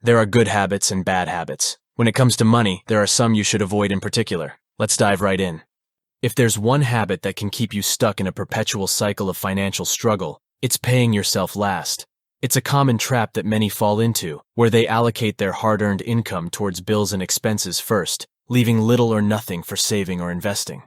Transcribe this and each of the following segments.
There are good habits and bad habits. When it comes to money, there are some you should avoid in particular. Let's dive right in. If there's one habit that can keep you stuck in a perpetual cycle of financial struggle, it's paying yourself last. It's a common trap that many fall into, where they allocate their hard-earned income towards bills and expenses first, leaving little or nothing for saving or investing.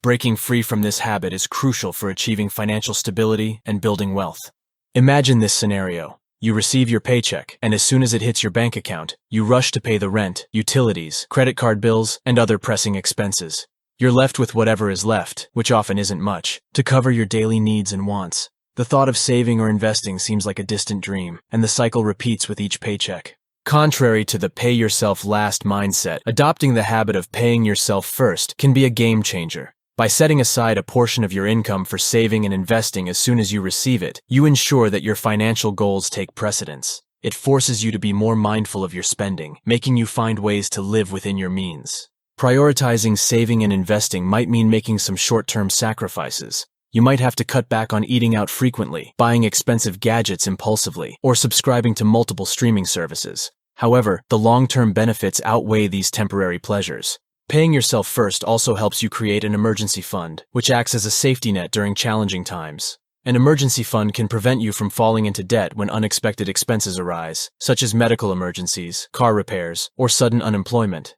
Breaking free from this habit is crucial for achieving financial stability and building wealth. Imagine this scenario. You receive your paycheck, and as soon as it hits your bank account, you rush to pay the rent, utilities, credit card bills, and other pressing expenses. You're left with whatever is left, which often isn't much, to cover your daily needs and wants. The thought of saving or investing seems like a distant dream, and the cycle repeats with each paycheck. Contrary to the pay yourself last mindset, adopting the habit of paying yourself first can be a game changer. By setting aside a portion of your income for saving and investing as soon as you receive it, you ensure that your financial goals take precedence. It forces you to be more mindful of your spending, making you find ways to live within your means. Prioritizing saving and investing might mean making some short-term sacrifices. You might have to cut back on eating out frequently, buying expensive gadgets impulsively, or subscribing to multiple streaming services. However, the long-term benefits outweigh these temporary pleasures. Paying yourself first also helps you create an emergency fund, which acts as a safety net during challenging times. An emergency fund can prevent you from falling into debt when unexpected expenses arise, such as medical emergencies, car repairs, or sudden unemployment.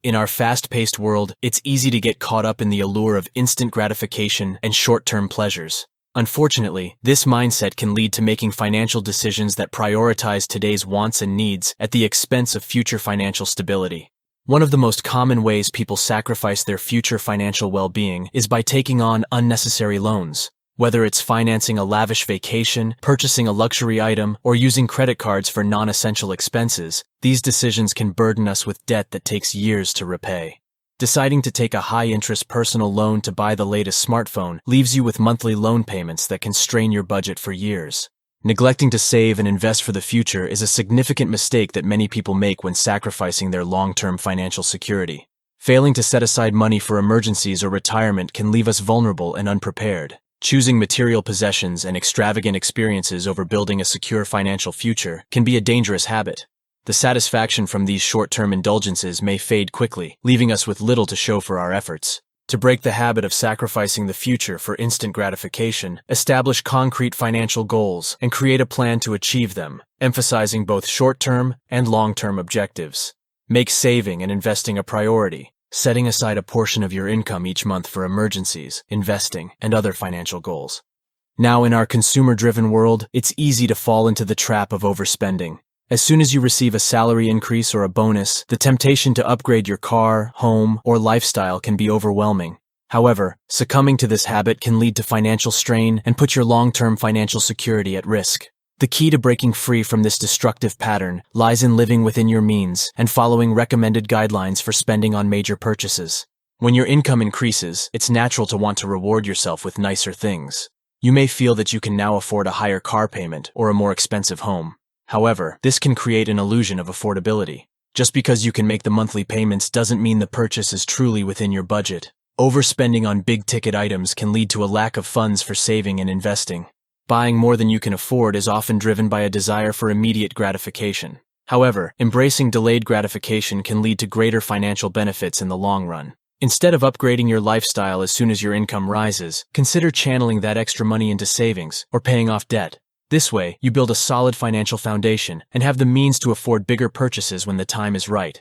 In our fast-paced world, it's easy to get caught up in the allure of instant gratification and short-term pleasures. Unfortunately, this mindset can lead to making financial decisions that prioritize today's wants and needs at the expense of future financial stability. One of the most common ways people sacrifice their future financial well-being is by taking on unnecessary loans. Whether it's financing a lavish vacation, purchasing a luxury item, or using credit cards for non-essential expenses, these decisions can burden us with debt that takes years to repay. Deciding to take a high-interest personal loan to buy the latest smartphone leaves you with monthly loan payments that can strain your budget for years. Neglecting to save and invest for the future is a significant mistake that many people make when sacrificing their long-term financial security. Failing to set aside money for emergencies or retirement can leave us vulnerable and unprepared. Choosing material possessions and extravagant experiences over building a secure financial future can be a dangerous habit. The satisfaction from these short-term indulgences may fade quickly, leaving us with little to show for our efforts. To break the habit of sacrificing the future for instant gratification, establish concrete financial goals and create a plan to achieve them, emphasizing both short-term and long-term objectives. Make saving and investing a priority, setting aside a portion of your income each month for emergencies, investing, and other financial goals. Now, in our consumer-driven world, it's easy to fall into the trap of overspending. As soon as you receive a salary increase or a bonus, the temptation to upgrade your car, home, or lifestyle can be overwhelming. However, succumbing to this habit can lead to financial strain and put your long-term financial security at risk. The key to breaking free from this destructive pattern lies in living within your means and following recommended guidelines for spending on major purchases. When your income increases, it's natural to want to reward yourself with nicer things. You may feel that you can now afford a higher car payment or a more expensive home. However, this can create an illusion of affordability. Just because you can make the monthly payments doesn't mean the purchase is truly within your budget. Overspending on big-ticket items can lead to a lack of funds for saving and investing. Buying more than you can afford is often driven by a desire for immediate gratification. However, embracing delayed gratification can lead to greater financial benefits in the long run. Instead of upgrading your lifestyle as soon as your income rises, consider channeling that extra money into savings or paying off debt. This way, you build a solid financial foundation and have the means to afford bigger purchases when the time is right.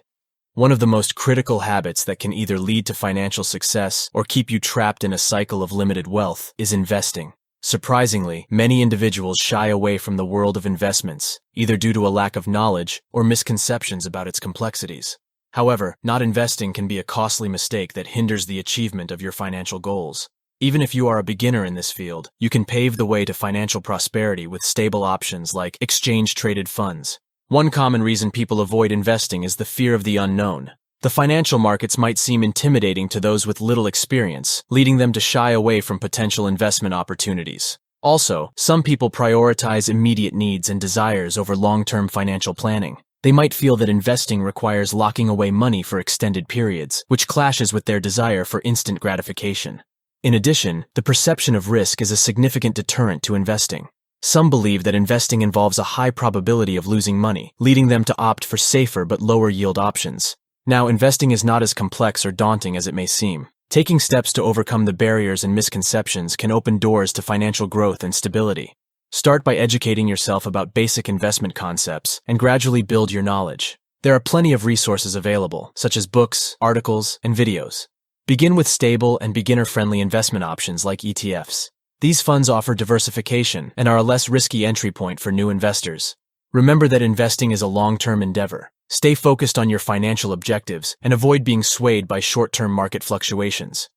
One of the most critical habits that can either lead to financial success or keep you trapped in a cycle of limited wealth is investing. Surprisingly, many individuals shy away from the world of investments, either due to a lack of knowledge or misconceptions about its complexities. However, not investing can be a costly mistake that hinders the achievement of your financial goals. Even if you are a beginner in this field, you can pave the way to financial prosperity with stable options like exchange-traded funds. One common reason people avoid investing is the fear of the unknown. The financial markets might seem intimidating to those with little experience, leading them to shy away from potential investment opportunities. Also, some people prioritize immediate needs and desires over long-term financial planning. They might feel that investing requires locking away money for extended periods, which clashes with their desire for instant gratification. In addition, the perception of risk is a significant deterrent to investing. Some believe that investing involves a high probability of losing money, leading them to opt for safer but lower yield options. Now, investing is not as complex or daunting as it may seem. Taking steps to overcome the barriers and misconceptions can open doors to financial growth and stability. Start by educating yourself about basic investment concepts and gradually build your knowledge. There are plenty of resources available, such as books, articles, and videos. Begin with stable and beginner-friendly investment options like ETFs. These funds offer diversification and are a less risky entry point for new investors. Remember that investing is a long-term endeavor. Stay focused on your financial objectives and avoid being swayed by short-term market fluctuations.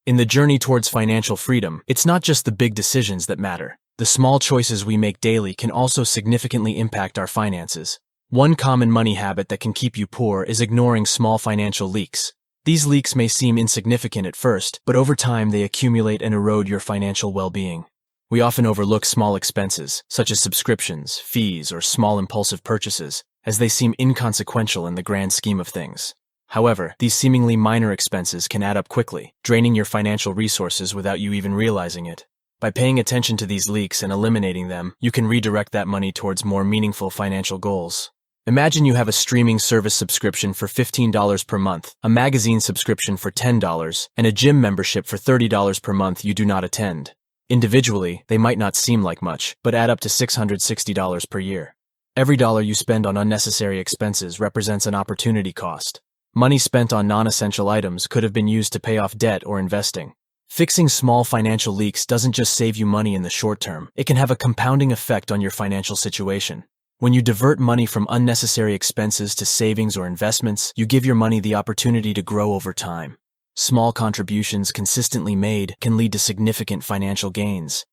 In the journey towards financial freedom, it's not just the big decisions that matter. The small choices we make daily can also significantly impact our finances. One common money habit that can keep you poor is ignoring small financial leaks. These leaks may seem insignificant at first, but over time they accumulate and erode your financial well-being. We often overlook small expenses, such as subscriptions, fees, or small impulsive purchases, as they seem inconsequential in the grand scheme of things. However, these seemingly minor expenses can add up quickly, draining your financial resources without you even realizing it. By paying attention to these leaks and eliminating them, you can redirect that money towards more meaningful financial goals. Imagine you have a streaming service subscription for $15 per month, a magazine subscription for $10, and a gym membership for $30 per month you do not attend. Individually, they might not seem like much, but add up to $660 per year. Every dollar you spend on unnecessary expenses represents an opportunity cost. Money spent on non-essential items could have been used to pay off debt or investing. Fixing small financial leaks doesn't just save you money in the short term, it can have a compounding effect on your financial situation. When you divert money from unnecessary expenses to savings or investments, you give your money the opportunity to grow over time. Small contributions consistently made can lead to significant financial gains.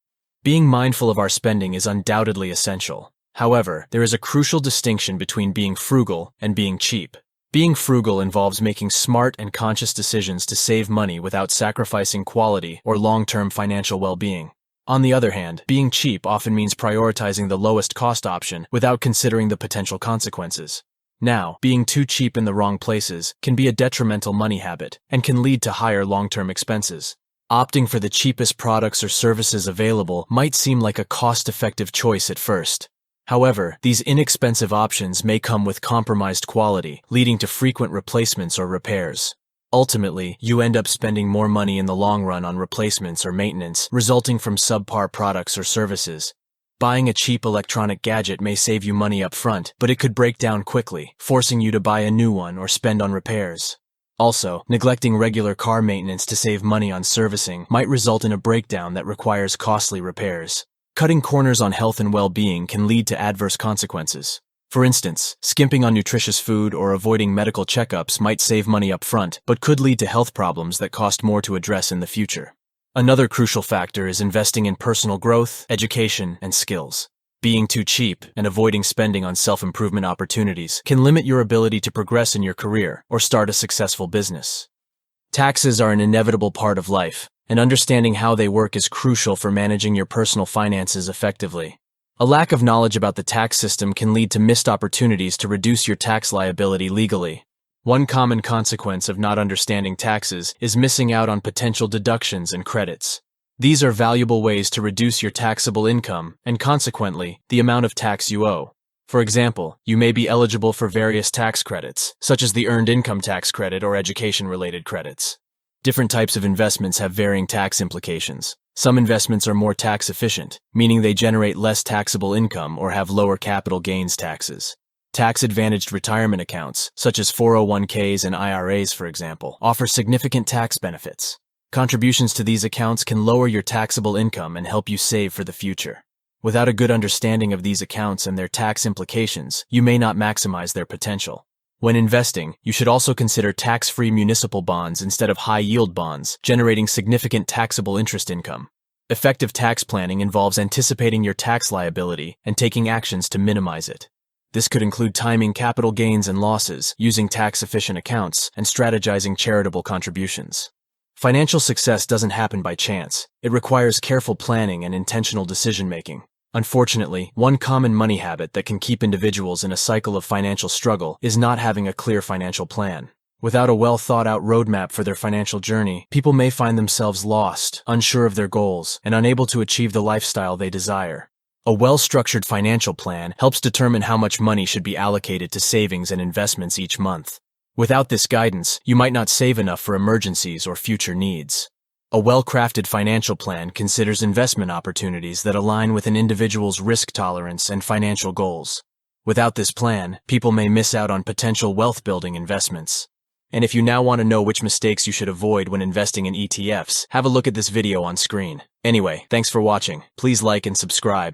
Being mindful of our spending is undoubtedly essential. However, there is a crucial distinction between being frugal and being cheap. Being frugal involves making smart and conscious decisions to save money without sacrificing quality or long-term financial well-being. On the other hand, being cheap often means prioritizing the lowest cost option without considering the potential consequences. Now, being too cheap in the wrong places can be a detrimental money habit and can lead to higher long-term expenses. Opting for the cheapest products or services available might seem like a cost-effective choice at first. However, these inexpensive options may come with compromised quality, leading to frequent replacements or repairs. Ultimately, you end up spending more money in the long run on replacements or maintenance, resulting from subpar products or services. Buying a cheap electronic gadget may save you money up front, but it could break down quickly, forcing you to buy a new one or spend on repairs. Also, neglecting regular car maintenance to save money on servicing might result in a breakdown that requires costly repairs. Cutting corners on health and well-being can lead to adverse consequences. For instance, skimping on nutritious food or avoiding medical checkups might save money up front, but could lead to health problems that cost more to address in the future. Another crucial factor is investing in personal growth, education, and skills. Being too cheap and avoiding spending on self-improvement opportunities can limit your ability to progress in your career or start a successful business. Taxes are an inevitable part of life, and understanding how they work is crucial for managing your personal finances effectively. A lack of knowledge about the tax system can lead to missed opportunities to reduce your tax liability legally. One common consequence of not understanding taxes is missing out on potential deductions and credits. These are valuable ways to reduce your taxable income and, consequently, the amount of tax you owe. For example, you may be eligible for various tax credits, such as the Earned Income Tax Credit or education-related credits. Different types of investments have varying tax implications. Some investments are more tax efficient, meaning they generate less taxable income or have lower capital gains taxes. Tax-advantaged retirement accounts, such as 401ks and IRAs, for example, offer significant tax benefits. Contributions to these accounts can lower your taxable income and help you save for the future. Without a good understanding of these accounts and their tax implications, you may not maximize their potential. When investing, you should also consider tax-free municipal bonds instead of high-yield bonds, generating significant taxable interest income. Effective tax planning involves anticipating your tax liability and taking actions to minimize it. This could include timing capital gains and losses, using tax-efficient accounts, and strategizing charitable contributions. Financial success doesn't happen by chance. It requires careful planning and intentional decision-making. Unfortunately, one common money habit that can keep individuals in a cycle of financial struggle is not having a clear financial plan. Without a well-thought-out roadmap for their financial journey, people may find themselves lost, unsure of their goals, and unable to achieve the lifestyle they desire. A well-structured financial plan helps determine how much money should be allocated to savings and investments each month. Without this guidance, you might not save enough for emergencies or future needs. A well-crafted financial plan considers investment opportunities that align with an individual's risk tolerance and financial goals. Without this plan, people may miss out on potential wealth-building investments. And if you now want to know which mistakes you should avoid when investing in ETFs, have a look at this video on screen. Anyway, thanks for watching. Please like and subscribe.